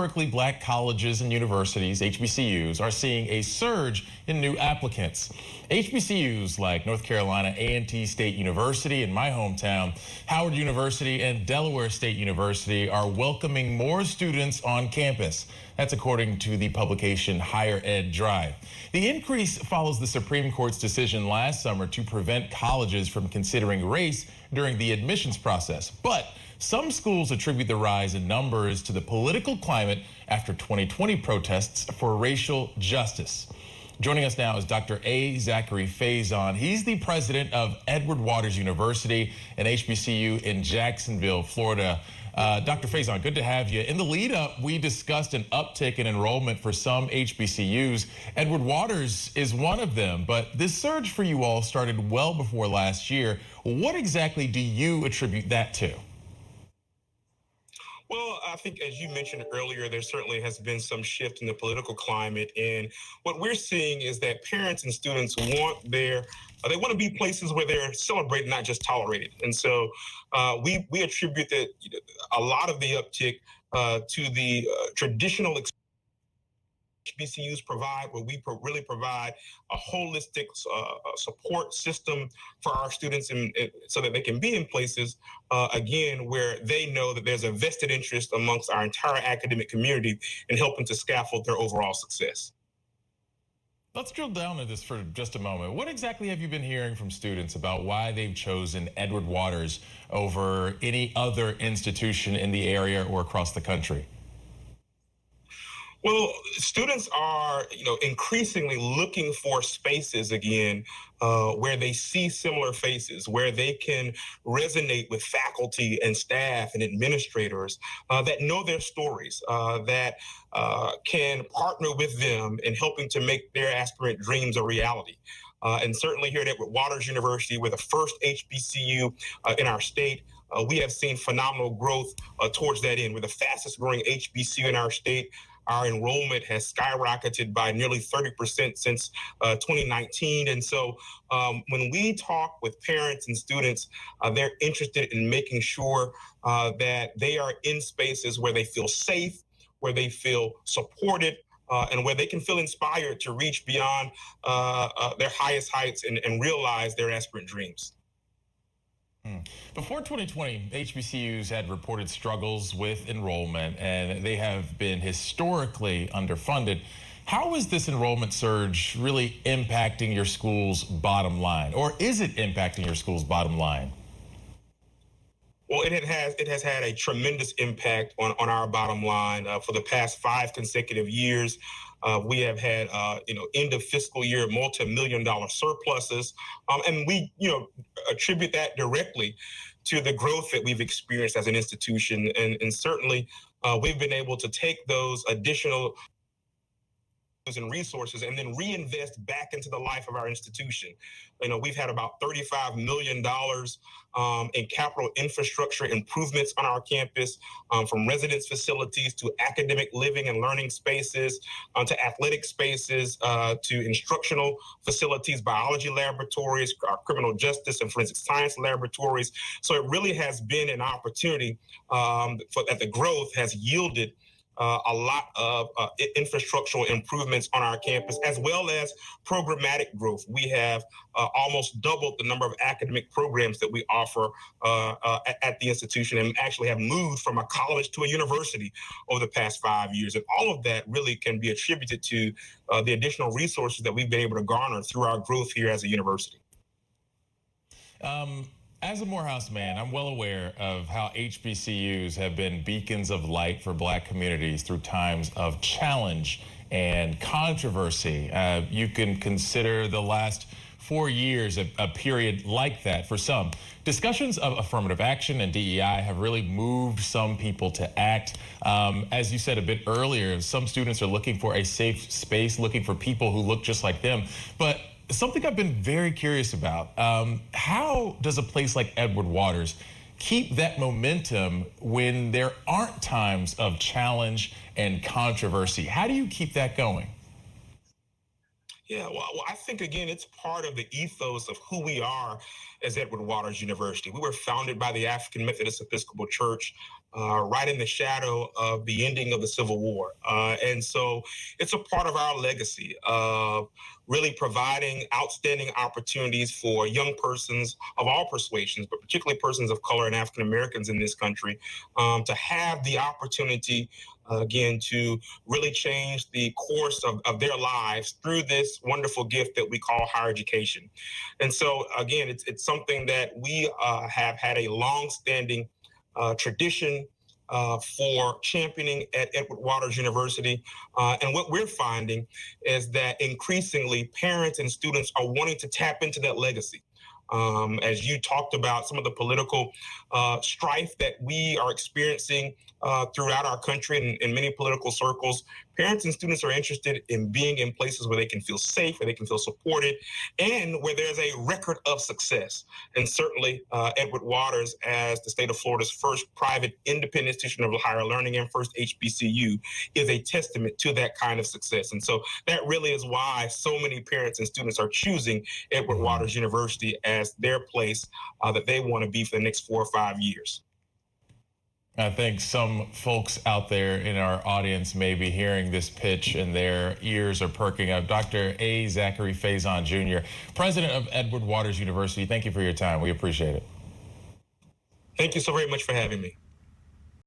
historically black colleges and universities, HBCUs, are seeing a surge in new applicants. HBCUs like North Carolina A&T State University in my hometown, Howard University, and Delaware State University are welcoming more students on campus. That's according to the publication Higher Ed Drive. The increase follows the Supreme Court's decision last summer to prevent colleges from considering race during the admissions process. But some schools attribute the rise in numbers to the political climate after 2020 protests for racial justice. Joining us now is Dr. Zachary Faison. He's the president of Edward Waters University, an HBCU in Jacksonville, Florida. Dr. Faison, good to have you. In the lead up, we discussed an uptick in enrollment for some HBCUs. Edward Waters is one of them, but this surge for you all started well before last year. What exactly do you attribute that to? Well, I think as you mentioned earlier, there certainly has been some shift in the political climate. And what we're seeing is that parents and students they want to be places where they're celebrated, not just tolerated. And so we attribute that a lot of the uptick to the traditional HBCUs provide, where we really provide a holistic support system for our students, and so that they can be in places, again, where they know that there's a vested interest amongst our entire academic community in helping to scaffold their overall success. Let's drill down into this for just a moment. What exactly have you been hearing from students about why they've chosen Edward Waters over any other institution in the area or across the country? Well, students are, increasingly looking for spaces again where they see similar faces, where they can resonate with faculty and staff and administrators that know their stories, that can partner with them in helping to make their aspirant dreams a reality. And certainly here at Edward Waters University, we're the first HBCU in our state. We have seen phenomenal growth towards that end. We're the fastest growing HBCU in our state. Our enrollment has skyrocketed by nearly 30% since 2019. And so when we talk with parents and students, they're interested in making sure that they are in spaces where they feel safe, where they feel supported, and where they can feel inspired to reach beyond their highest heights and realize their aspirant dreams. Before 2020, HBCUs had reported struggles with enrollment, and they have been historically underfunded. How is this enrollment surge really impacting your school's bottom line, or is it impacting your school's bottom line? Well, it has had a tremendous impact on our bottom line for the past 5 consecutive years. We have had, end of fiscal year multi-million-dollar surpluses, and we, attribute that directly to the growth that we've experienced as an institution, and certainly we've been able to take those additional and resources and then reinvest back into the life of our institution. We've had about $35 million in capital infrastructure improvements on our campus, from residence facilities to academic living and learning spaces, to athletic spaces, to instructional facilities, biology laboratories, our criminal justice and forensic science laboratories. So it really has been an opportunity that the growth has yielded a lot of infrastructural improvements on our campus, as well as programmatic growth. We have almost doubled the number of academic programs that we offer at the institution, and actually have moved from a college to a university over the past 5 years. And all of that really can be attributed to the additional resources that we've been able to garner through our growth here as a university. As a Morehouse man, I'm well aware of how HBCUs have been beacons of light for black communities through times of challenge and controversy. You can consider the last 4 years a period like that for some. Discussions of affirmative action and DEI have really moved some people to act. As you said a bit earlier, some students are looking for a safe space, looking for people who look just like them. But something I've been very curious about, how does a place like Edward Waters keep that momentum when there aren't times of challenge and controversy? How do you keep that going? Yeah, well, I think, again, it's part of the ethos of who we are as Edward Waters University. We were founded by the African Methodist Episcopal Church right in the shadow of the ending of the Civil War. And so it's a part of our legacy of really providing outstanding opportunities for young persons of all persuasions, but particularly persons of color and African Americans in this country, to have the opportunity again, to really change the course of their lives through this wonderful gift that we call higher education. And so, again, it's something that we have had a long-standing tradition for championing at Edward Waters University. And what we're finding is that increasingly parents and students are wanting to tap into that legacy. As you talked about some of the political strife that we are experiencing throughout our country and in many political circles, parents and students are interested in being in places where they can feel safe, where they can feel supported, and where there's a record of success. And certainly Edward Waters, as the state of Florida's first private independent institution of higher learning and first HBCU, is a testament to that kind of success. And so that really is why so many parents and students are choosing Edward Waters University as their place that they want to be for the next 4 or 5 years. I think some folks out there in our audience may be hearing this pitch and their ears are perking up. Dr. A. Zachary Faison, Jr., president of Edward Waters University, thank you for your time. We appreciate it. Thank you so very much for having me.